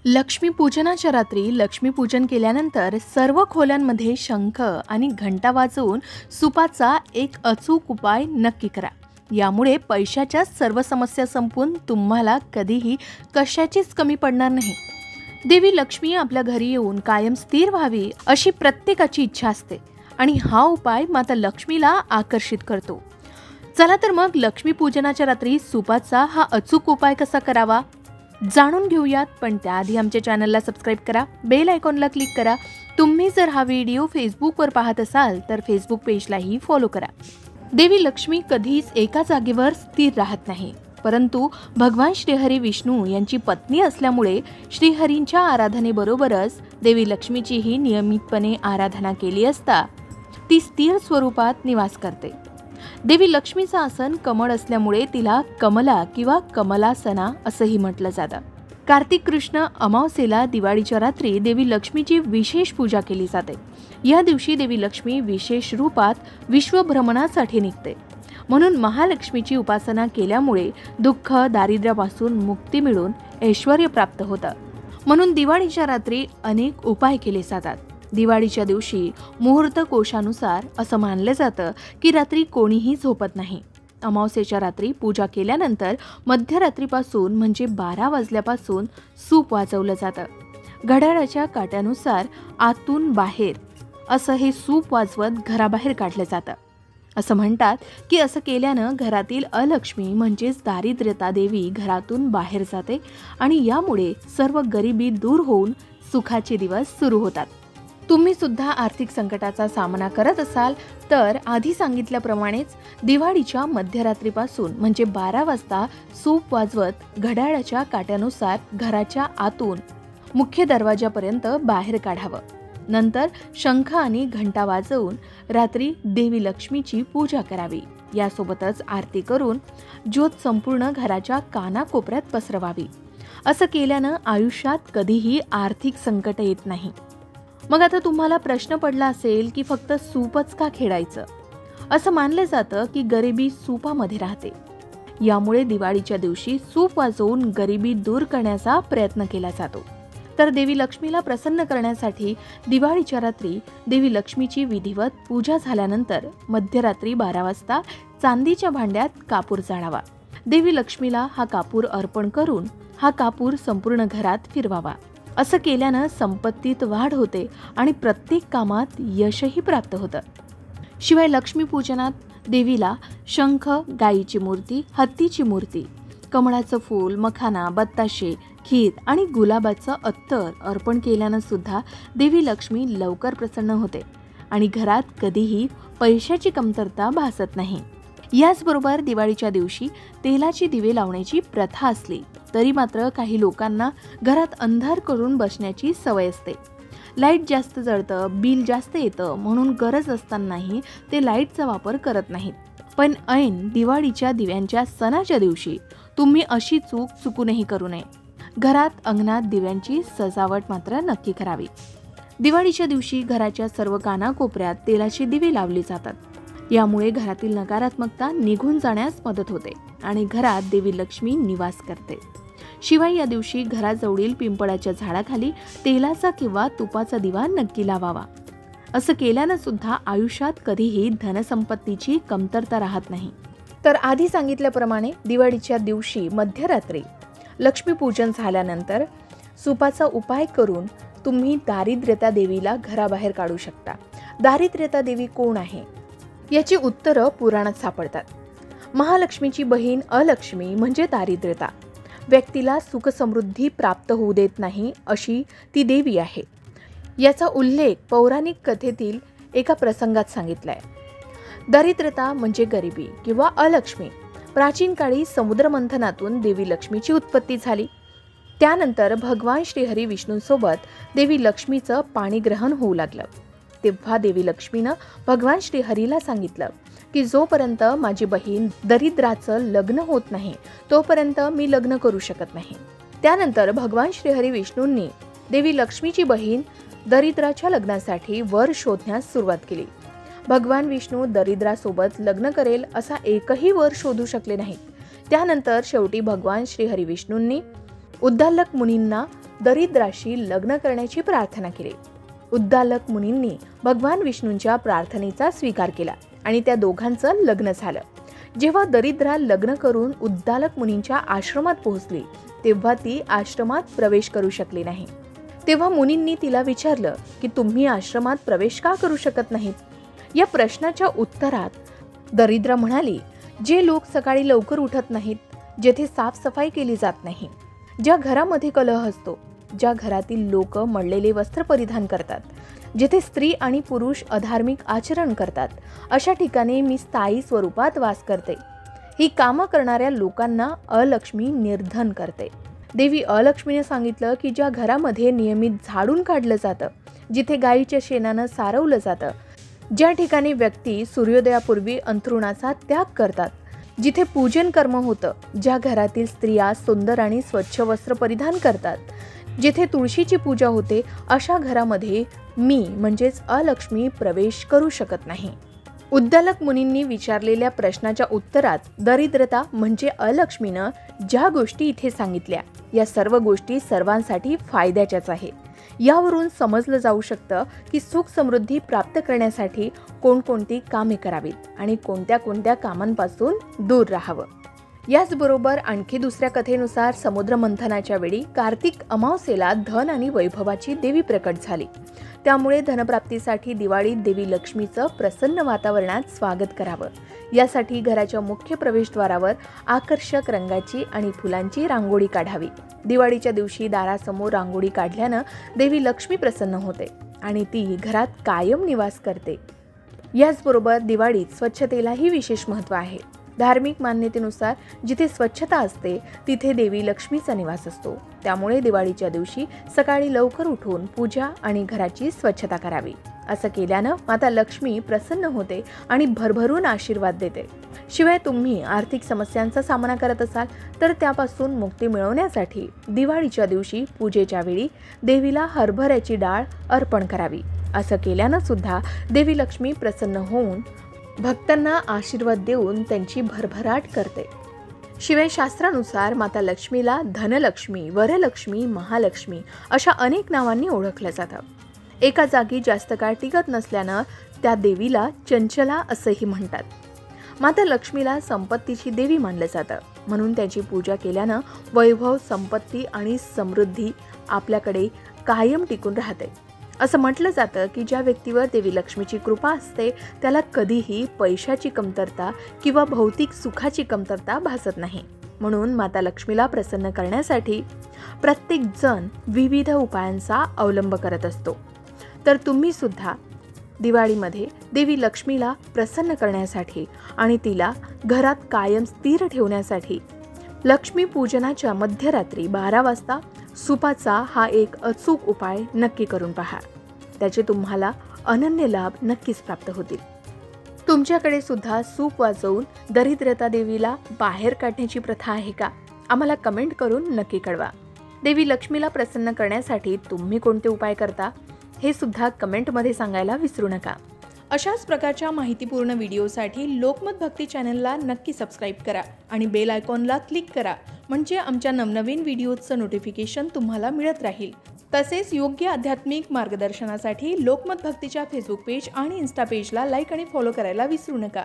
लक्ष्मीपूजनाच्या रात्री लक्ष्मीपूजन केल्यानंतर सर्व खोल्यांमध्ये शंख आणि घंटा वाजवून सुपाचा एक अचूक उपाय नक्की करा. यामुळे पैशाच्या सर्व समस्या संपून तुम्हाला कधीही कशाचीच कमी पडणार नाही. देवी लक्ष्मी आपल्या घरी येऊन कायम स्थिर व्हावी अशी प्रत्येकाची इच्छा असते आणि हा उपाय माता लक्ष्मीला आकर्षित करतो. चला तर मग लक्ष्मीपूजनाच्या रात्री सुपाचा हा अचूक उपाय कसा करावा जाणून घेऊयात. पण त्याआधी आमच्या चॅनलला सबस्क्राईब करा, बेल आयकॉनला क्लिक करा. तुम्ही जर हा व्हिडिओ फेसबुकवर पाहत असाल तर फेसबुक पेजलाही फॉलो करा. देवी लक्ष्मी कधीच एका जागेवर स्थिर राहत नाही, परंतु भगवान श्रीहरी विष्णू यांची पत्नी असल्यामुळे श्रीहरींच्या आराधनेबरोबरच देवी लक्ष्मीचीही नियमितपणे आराधना केली असता ती स्थिर स्वरूपात निवास करते. देवी लक्ष्मीचं आसन कमळ असल्यामुळे तिला कमला किंवा कमलासना असंही म्हटलं जातं. कार्तिक कृष्ण अमावस्येला दिवाळीच्या रात्री देवी लक्ष्मीची विशेष पूजा केली जाते. या दिवशी देवी लक्ष्मी विशेष रूपात विश्वभ्रमणासाठी निघते. म्हणून महालक्ष्मीची उपासना केल्यामुळे दुःख दारिद्र्यापासून मुक्ती मिळून ऐश्वर्य प्राप्त होतं. म्हणून दिवाळीच्या रात्री अनेक उपाय केले जातात. दिवाळीच्या दिवशी मुहूर्त कोशानुसार असं मानलं जातं की रात्री कोणीही झोपत नाही. अमावस्येच्या रात्री पूजा केल्यानंतर मध्यरात्रीपासून म्हणजे 12 वाजल्यापासून सूप वाजवलं जातं. घड्याळाच्या काट्यानुसार आतून बाहेर असं हे सूप वाजवत घराबाहेर काढलं जातं. असं म्हणतात की असं केल्यानं घरातील अलक्ष्मी म्हणजेच दारिद्र्यता देवी घरातून बाहेर जाते आणि यामुळे सर्व गरिबी दूर होऊन सुखाचे दिवस सुरू होतात. तुम्ही सुद्धा आर्थिक संकटाचा सामना करत असाल तर आधी सांगितल्याप्रमाणेच दिवाळीच्या मध्यरात्रीपासून म्हणजे 12 वाजता सूप वाजवत घड्याळाच्या काट्यानुसार घराच्या आतून मुख्य दरवाजापर्यंत बाहेर काढावं. नंतर शंख आणि घंटा वाजवून रात्री देवी लक्ष्मीची पूजा करावी. यासोबतच आरती करून ज्योत संपूर्ण घराच्या कानाकोपऱ्यात पसरवावी. असं केल्यानं आयुष्यात कधीही आर्थिक संकट येत नाही. मग आता तुम्हाला प्रश्न पडला असेल की फक्त सूपच का खेळायचं. असं मानलं जातं की गरिबी सूपामध्ये राहते. यामुळे दिवाळीच्या दिवशी सूप वाजवून गरिबी दूर करण्याचा प्रयत्न केला जातो. तर देवी लक्ष्मीला प्रसन्न करण्यासाठी दिवाळीच्या रात्री देवी लक्ष्मीची विधिवत पूजा झाल्यानंतर मध्यरात्री 12 वाजता चांदीच्या भांड्यात कापूर जाळावा. देवी लक्ष्मीला हा कापूर अर्पण करून हा कापूर संपूर्ण घरात फिरवावा. असं केल्यानं संपत्तीत वाढ होते आणि प्रत्येक कामात यशही प्राप्त होतं. शिवाय लक्ष्मीपूजनात देवीला शंख, गायीची मूर्ती, हत्तीची मूर्ती, कमळाचं फूल, मखाना, बत्ताशे, खीर आणि गुलाबाचं अत्तर अर्पण केल्यानं सुद्धा देवी लक्ष्मी लवकर प्रसन्न होते आणि घरात कधीही पैशाची कमतरता भासत नाही. याचबरोबर दिवाळीच्या दिवशी तेलाची दिवे लावण्याची प्रथा असली तरी मात्र काही लोकांना घरात अंधार करून बसण्याची सवय असते. लाईट जास्त जळतं, बिल जास्त येतं म्हणून गरज असतानाही ते लाईटचा वापर करत नाहीत. पण ऐन दिवाळीच्या दिव्यांच्या सणाच्या दिवशी तुम्ही अशी चूक चुकूनही करू नये. घरात अंगणात दिव्यांची सजावट मात्र नक्की करावी. दिवाळीच्या दिवशी घराच्या सर्व कानाकोपऱ्यात तेलाची दिवे लावली जातात. यामुळे घरातील नकारात्मकता निघून जाण्यास मदत होते आणि घरात देवी लक्ष्मी निवास करते. शिवाय या दिवशी घराजवळील पिंपळाच्या झाडाखाली तेलाचा किंवा तुपाचा दिवा नक्की लावावा. असं केल्यानं सुद्धा आयुष्यात कधीही धनसंपत्तीची कमतरता राहत नाही. तर आधी सांगितल्याप्रमाणे दिवाळीच्या दिवशी मध्यरात्री लक्ष्मीपूजन झाल्यानंतर सुपाचा उपाय करून तुम्ही दारिद्र्यता देवीला घराबाहेर काढू शकता. दारिद्र्यता देवी कोण आहे याची उत्तरं पुराणात सापडतात. महालक्ष्मीची बहीण अलक्ष्मी म्हणजे दारिद्र्यता. व्यक्तीला सुख समृद्धी प्राप्त होऊ देत नाही अशी ती देवी आहे. याचा उल्लेख पौराणिक कथेतील एका प्रसंगात सांगितलाय. दारिद्र्यता म्हणजे गरिबी किंवा अलक्ष्मी. प्राचीन काळी समुद्रमंथनातून देवी लक्ष्मीची उत्पत्ती झाली. त्यानंतर भगवान श्रीहरी विष्णूंसोबत देवी लक्ष्मीचं पाणीग्रहण होऊ लागलं. तेव्हा देवी लक्ष्मीनं भगवान श्रीहरीला सांगितलं की जोपर्यंत माझी बहीण दरिद्राचं लग्न होत नाही तोपर्यंत मी लग्न करू शकत नाही. त्यानंतर भगवान श्रीहरी विष्णूंनी देवी लक्ष्मीची बहीण दरिद्राच्या लग्नासाठी वर शोधण्यास सुरुवात केली. भगवान विष्णू दरिद्रासोबत लग्न करेल असा एकही वर शोधू शकले नाहीत. त्यानंतर शेवटी भगवान श्रीहरी विष्णूंनी उद्दालक मुनींना दरिद्राशी लग्न करण्याची प्रार्थना केली. उद्दालक मुनींनी भगवान विष्णूंच्या प्रार्थनेचा स्वीकार केला आणि त्या दोघांचं लग्न झालं. जेव्हा दरिद्रा लग्न करून उद्दालक मुनींच्या आश्रमात पोहोचली तेव्हा ती आश्रमात प्रवेश करू शकली नाही. तेव्हा मुनींनी तिला विचारलं की तुम्ही आश्रमात प्रवेश का करू शकत नाहीत? या प्रश्नाच्या उत्तरात दरिद्रा म्हणाली, जे लोक सकाळी लवकर उठत नाहीत, जेथे साफसफाई केली जात नाही, ज्या घरामध्ये कलह असतो, ज्या घरातील लोक मळलेले वस्त्र परिधान करतात, जेथे स्त्री आणि पुरुष अधार्मिक आचरण करतात, अशा ठिकाणी मी स्थायी स्वरूपात वास करते. ही कामं करणाऱ्या लोकांना अलक्ष्मी निर्धन करते. देवी अलक्ष्मीने सांगितलं की ज्या घरामध्ये नियमित झाडून काढलं जातं, जिथे गायीच्या शेणानं सारवलं जातं, ज्या ठिकाणी व्यक्ती सूर्योदयापूर्वी अंथरुणाचा त्याग करतात, जिथे पूजन कर्म होतं, ज्या घरातील स्त्रिया सुंदर आणि स्वच्छ वस्त्र परिधान करतात, जिथे तुळशीची पूजा होते, अशा घरामध्ये मी म्हणजेच अलक्ष्मी प्रवेश करू शकत नाही. उद्दालक मुनींनी विचारलेल्या प्रश्नाच्या उत्तरात दरिद्रता म्हणजे अलक्ष्मीनं ज्या गोष्टी इथे सांगितल्या, या सर्व गोष्टी सर्वांसाठी फायद्याच्याच आहेत. यावरून समजलं जाऊ शकतं की सुख समृद्धी प्राप्त करण्यासाठी कोणकोणती कामे करावीत आणि कोणत्या कोणत्या कामांपासून दूर राहावं. याचबरोबर आणखी दुसऱ्या कथेनुसार समुद्र मंथनाच्या वेळी कार्तिक अमावस्येला धन आणि वैभवाची देवी प्रकट झाली. त्यामुळे धनप्राप्तीसाठी दिवाळीत देवी लक्ष्मीचं प्रसन्न वातावरणात स्वागत करावं. यासाठी घराच्या मुख्य प्रवेशद्वारावर आकर्षक रंगाची आणि फुलांची रांगोळी काढावी. दिवाळीच्या दिवशी दारासमोर रांगोळी काढल्यानं देवी लक्ष्मी प्रसन्न होते आणि ती घरात कायम निवास करते. याचबरोबर दिवाळीत स्वच्छतेलाही विशेष महत्त्व आहे. धार्मिक मान्यतेनुसार जिथे स्वच्छता असते तिथे देवी लक्ष्मीचा निवास असतो. त्यामुळे दिवाळीच्या दिवशी सकाळी लवकर उठून पूजा आणि घराची स्वच्छता करावी. असं केल्यानं माता लक्ष्मी प्रसन्न होते आणि भरभरून आशीर्वाद देते. शिवाय तुम्ही आर्थिक समस्यांचा सामना करत असाल तर त्यापासून मुक्ती मिळवण्यासाठी दिवाळीच्या दिवशी पूजेच्या वेळी देवीला हरभऱ्याची डाळ अर्पण करावी. असं केल्यानं सुद्धा देवी लक्ष्मी प्रसन्न होऊन भक्तांना आशीर्वाद देऊन त्यांची भरभराट करते. शिवाय शास्त्रानुसार माता लक्ष्मीला धनलक्ष्मी, वरलक्ष्मी, महालक्ष्मी अशा अनेक नावांनी ओळखलं जातं. एका जागी जास्त काळ टिकत नसल्यानं त्या देवीला चंचला असंही म्हणतात. माता लक्ष्मीला संपत्तीची देवी मानलं जातं, म्हणून त्याची पूजा केल्यानं वैभव, संपत्ती आणि समृद्धी आपल्याकडे कायम टिकून राहते. असं म्हटलं जातं की ज्या व्यक्तीवर देवी लक्ष्मीची कृपा असते त्याला कधीही पैशाची कमतरता किंवा भौतिक सुखाची कमतरता भासत नाही. म्हणून माता लक्ष्मीला प्रसन्न करण्यासाठी प्रत्येक जण विविध उपायांचा अवलंब करत असतो. तर तुम्ही सुद्धा दिवाळीमध्ये देवी लक्ष्मीला प्रसन्न करण्यासाठी आणि तिला घरात कायम स्थिर ठेवण्यासाठी लक्ष्मी पूजनाच्या मध्यरात्री 12 वाजता सुपाचा हा एक अचूक उपाय नक्की करून पहा. त्याचे तुम्हाला अनन्य लाभ नक्कीच प्राप्त होतील. तुमच्याकडे सुद्धा सूप वाजवून दरिद्रता देवीला बाहेर काढण्याची प्रथा आहे का? आम्हाला कमेंट करून नक्की कळवा. देवी लक्ष्मीला प्रसन्न करण्यासाठी तुम्ही कोणते उपाय करता हे सुद्धा कमेंटमध्ये सांगायला विसरू नका. अशाच प्रकारच्या माहितीपूर्ण व्हिडिओसाठी लोकमत भक्ती चॅनलला नक्की सबस्क्राईब करा आणि बेल आयकॉनला क्लिक करा, म्हणजे आमच्या नवनवीन व्हिडिओचं नोटिफिकेशन तुम्हाला मिळत राहील. तसेच योग्य आध्यात्मिक मार्गदर्शनासाठी लोकमत भक्तीच्या फेसबुक पेज आणि इन्स्टा पेजला लाईक आणि फॉलो करायला विसरू नका.